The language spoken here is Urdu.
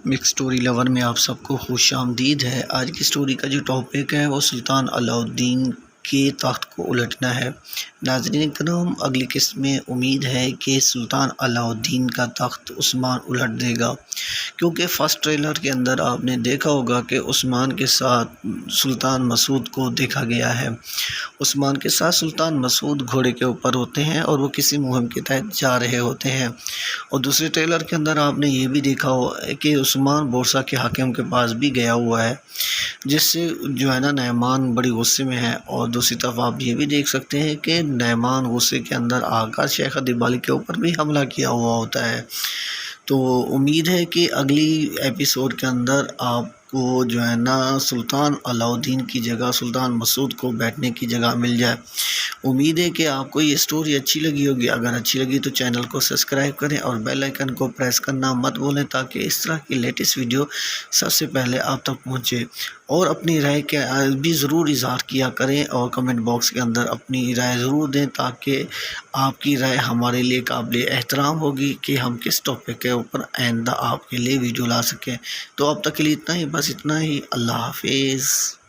مکس سٹوری لور میں آپ سب کو خوش آمدید ہے۔ آج کی سٹوری کا جو ٹاپک ہے وہ سلطان علاء الدین کے تخت کو الٹنا ہے۔ ناظرین کرام، اگلی قسط میں امید ہے کہ سلطان علاء الدین کا تخت عثمان الٹ دے گا، کیونکہ فرسٹ ٹریلر کے اندر آپ نے دیکھا ہوگا کہ عثمان کے ساتھ سلطان مسعود کو دیکھا گیا ہے۔ عثمان کے ساتھ سلطان مسعود گھوڑے کے اوپر ہوتے ہیں اور وہ کسی مہم کے تحت جا رہے ہوتے ہیں، اور دوسرے ٹریلر کے اندر آپ نے یہ بھی دیکھا ہو کہ عثمان بورصہ کے حاکم کے پاس بھی گیا ہوا ہے، جس سے جو ہے نا نعمان بڑی غصے میں ہے۔ اور دوسری طرف آپ یہ بھی دیکھ سکتے ہیں کہ نعمان غصے کے اندر آ کر شیخ ادیب کے اوپر بھی حملہ کیا ہوا ہوتا ہے۔ تو امید ہے کہ اگلی ایپیسوڈ کے اندر آپ کو جو ہے نا سلطان علاء الدین کی جگہ سلطان مسعود کو بیٹھنے کی جگہ مل جائے۔ امید ہے کہ آپ کو یہ سٹوری اچھی لگی ہوگی۔ اگر اچھی لگی تو چینل کو سبسکرائب کریں اور بیل آئیکن کو پریس کرنا مت بھولیں، تاکہ اس طرح کی لیٹسٹ ویڈیو سب سے پہلے آپ تک پہنچے۔ اور اپنی رائے کے بھی ضرور اظہار کیا کریں، اور کمنٹ باکس کے اندر اپنی رائے ضرور دیں، تاکہ آپ کی رائے ہمارے لیے قابل احترام ہوگی کہ ہم کس ٹاپک کے اوپر آئندہ آپ کے لیے ویڈیو لا سکیں۔ تو اب تک کے لیے اتنا ہی، بس اتنا ہی۔ اللہ حافظ۔